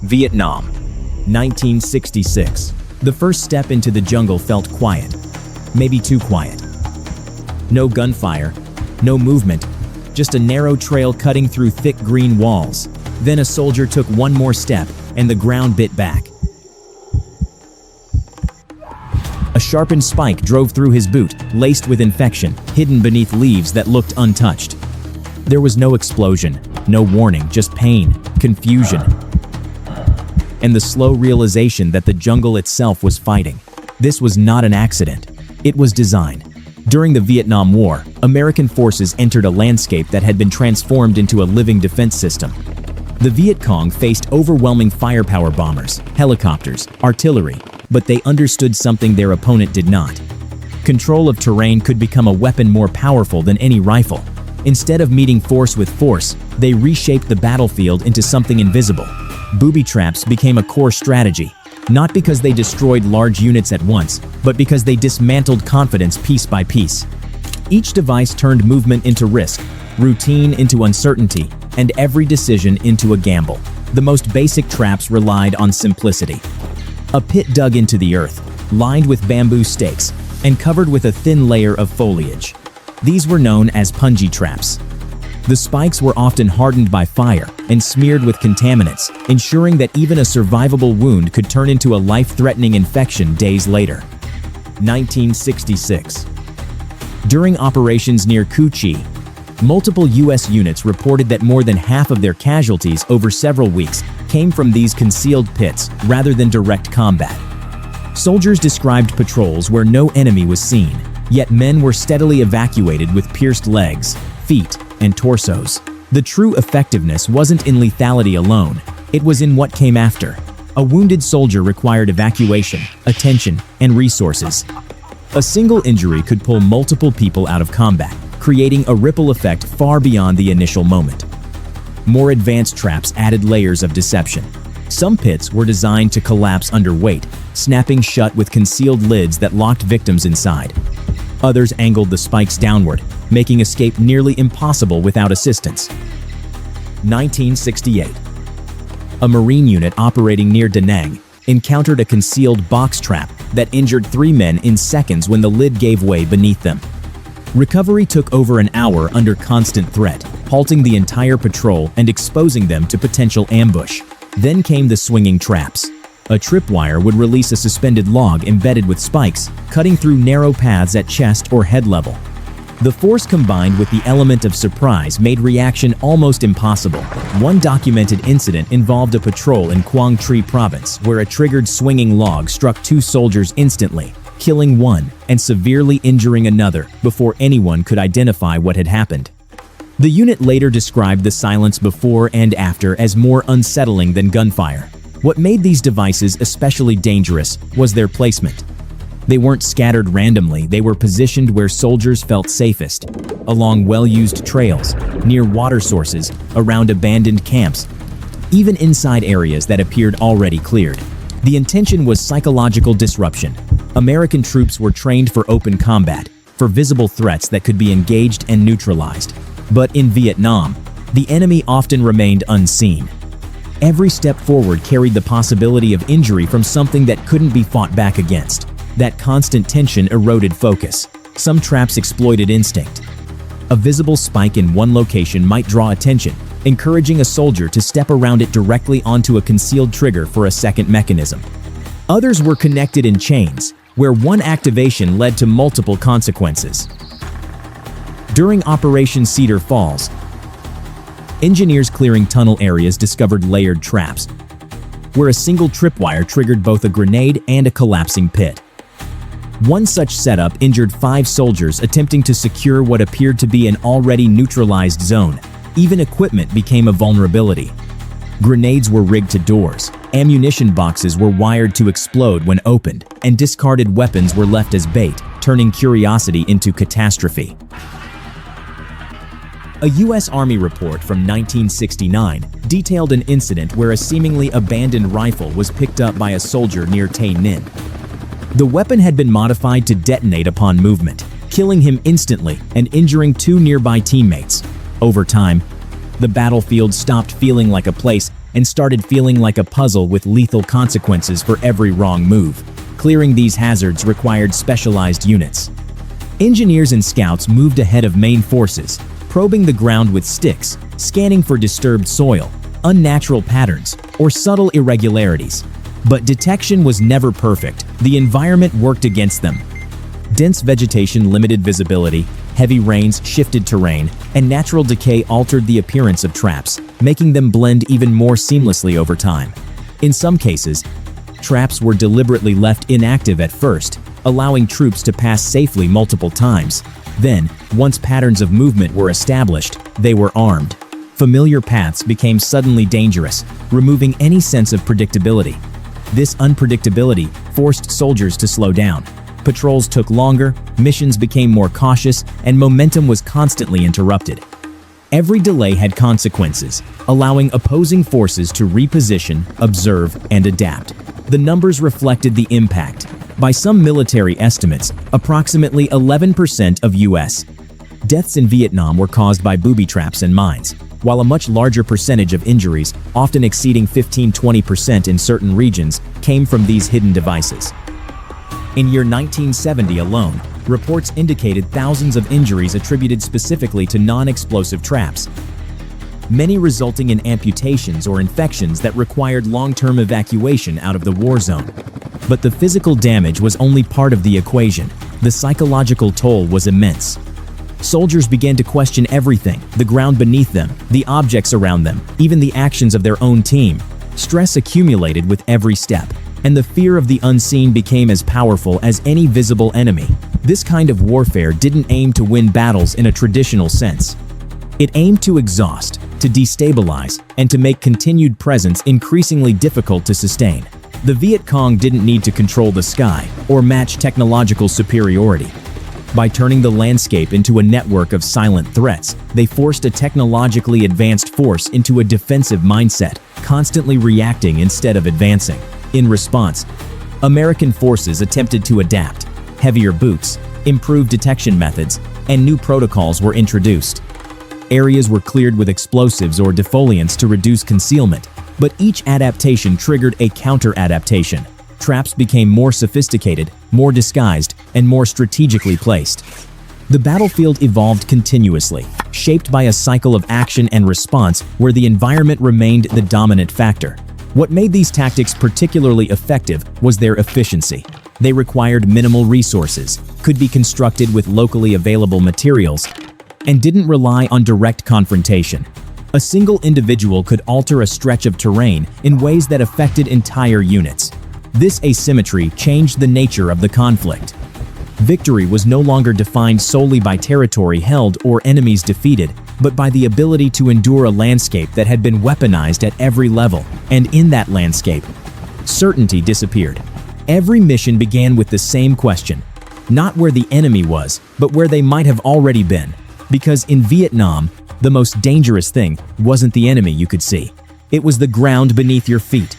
Vietnam, 1966. The first step into the jungle felt quiet, maybe too quiet. No gunfire, no movement, just a narrow trail cutting through thick green walls. Then a soldier took one more step, and the ground bit back. A sharpened spike drove through his boot, laced with infection, hidden beneath leaves that looked untouched. There was no explosion, no warning, just pain, confusion, and the slow realization that the jungle itself was fighting. This was not an accident. It was design. During the Vietnam War, American forces entered a landscape that had been transformed into a living defense system. The Viet Cong faced overwhelming firepower bombers, helicopters, artillery, but they understood something their opponent did not. Control of terrain could become a weapon more powerful than any rifle. Instead of meeting force with force, they reshaped the battlefield into something invisible. Booby traps became a core strategy, not because they destroyed large units at once, but because they dismantled confidence piece by piece. Each device turned movement into risk, routine into uncertainty, and every decision into a gamble. The most basic traps relied on simplicity. A pit dug into the earth, lined with bamboo stakes, and covered with a thin layer of foliage. These were known as punji traps. The spikes were often hardened by fire and smeared with contaminants, ensuring that even a survivable wound could turn into a life-threatening infection days later. 1966. During operations near Cu Chi, multiple U.S. units reported that more than half of their casualties over several weeks came from these concealed pits rather than direct combat. Soldiers described patrols where no enemy was seen, yet men were steadily evacuated with pierced legs, feet, and torsos. The true effectiveness wasn't in lethality alone, it was in what came after. A wounded soldier required evacuation, attention, and resources. A single injury could pull multiple people out of combat, creating a ripple effect far beyond the initial moment. More advanced traps added layers of deception. Some pits were designed to collapse under weight, snapping shut with concealed lids that locked victims inside. Others angled the spikes downward, making escape nearly impossible without assistance. 1968. A Marine unit operating near Da Nang encountered a concealed box trap that injured 3 men in seconds when the lid gave way beneath them. Recovery took over an hour under constant threat, halting the entire patrol and exposing them to potential ambush. Then came the swinging traps. A tripwire would release a suspended log embedded with spikes, cutting through narrow paths at chest or head level. The force combined with the element of surprise made reaction almost impossible. One documented incident involved a patrol in Quang Tri province where a triggered swinging log struck 2 soldiers instantly, killing one and severely injuring another before anyone could identify what had happened. The unit later described the silence before and after as more unsettling than gunfire. What made these devices especially dangerous was their placement. They weren't scattered randomly, they were positioned where soldiers felt safest, along well-used trails, near water sources, around abandoned camps, even inside areas that appeared already cleared. The intention was psychological disruption. American troops were trained for open combat, for visible threats that could be engaged and neutralized. But in Vietnam, the enemy often remained unseen. Every step forward carried the possibility of injury from something that couldn't be fought back against. That constant tension eroded focus. Some traps exploited instinct. A visible spike in one location might draw attention, encouraging a soldier to step around it directly onto a concealed trigger for a second mechanism. Others were connected in chains, where one activation led to multiple consequences. During Operation Cedar Falls, engineers clearing tunnel areas discovered layered traps, where a single tripwire triggered both a grenade and a collapsing pit. One such setup injured 5 soldiers attempting to secure what appeared to be an already neutralized zone. Even equipment became a vulnerability. Grenades were rigged to doors, ammunition boxes were wired to explode when opened, and discarded weapons were left as bait, turning curiosity into catastrophe. A U.S. Army report from 1969 detailed an incident where a seemingly abandoned rifle was picked up by a soldier near Tay Ninh. The weapon had been modified to detonate upon movement, killing him instantly and injuring 2 nearby teammates. Over time, the battlefield stopped feeling like a place and started feeling like a puzzle with lethal consequences for every wrong move. Clearing these hazards required specialized units. Engineers and scouts moved ahead of main forces, probing the ground with sticks, scanning for disturbed soil, unnatural patterns, or subtle irregularities. But detection was never perfect. The environment worked against them. Dense vegetation limited visibility, heavy rains shifted terrain, and natural decay altered the appearance of traps, making them blend even more seamlessly over time. In some cases, traps were deliberately left inactive at first, allowing troops to pass safely multiple times. Then, once patterns of movement were established, they were armed. Familiar paths became suddenly dangerous, removing any sense of predictability. This unpredictability forced soldiers to slow down. Patrols took longer, missions became more cautious, and momentum was constantly interrupted. Every delay had consequences, allowing opposing forces to reposition, observe, and adapt. The numbers reflected the impact. By some military estimates, approximately 11% of U.S. deaths in Vietnam were caused by booby traps and mines, while a much larger percentage of injuries, often exceeding 15–20% in certain regions, came from these hidden devices. In year 1970 alone, reports indicated thousands of injuries attributed specifically to non-explosive traps, many resulting in amputations or infections that required long-term evacuation out of the war zone. But the physical damage was only part of the equation. The psychological toll was immense. Soldiers began to question everything: the ground beneath them, the objects around them, even the actions of their own team. Stress accumulated with every step, and the fear of the unseen became as powerful as any visible enemy. This kind of warfare didn't aim to win battles in a traditional sense. It aimed to exhaust, to destabilize, and to make continued presence increasingly difficult to sustain. The Viet Cong didn't need to control the sky or match technological superiority. By turning the landscape into a network of silent threats, they forced a technologically advanced force into a defensive mindset, constantly reacting instead of advancing. In response, American forces attempted to adapt. Heavier boots, improved detection methods, and new protocols were introduced. Areas were cleared with explosives or defoliants to reduce concealment, but each adaptation triggered a counter-adaptation. Traps became more sophisticated, more disguised, and more strategically placed. The battlefield evolved continuously, shaped by a cycle of action and response where the environment remained the dominant factor. What made these tactics particularly effective was their efficiency. They required minimal resources, could be constructed with locally available materials, and didn't rely on direct confrontation. A single individual could alter a stretch of terrain in ways that affected entire units. This asymmetry changed the nature of the conflict. Victory was no longer defined solely by territory held or enemies defeated, but by the ability to endure a landscape that had been weaponized at every level. And in that landscape, certainty disappeared. Every mission began with the same question: not where the enemy was, but where they might have already been. Because in Vietnam, the most dangerous thing wasn't the enemy you could see. It was the ground beneath your feet.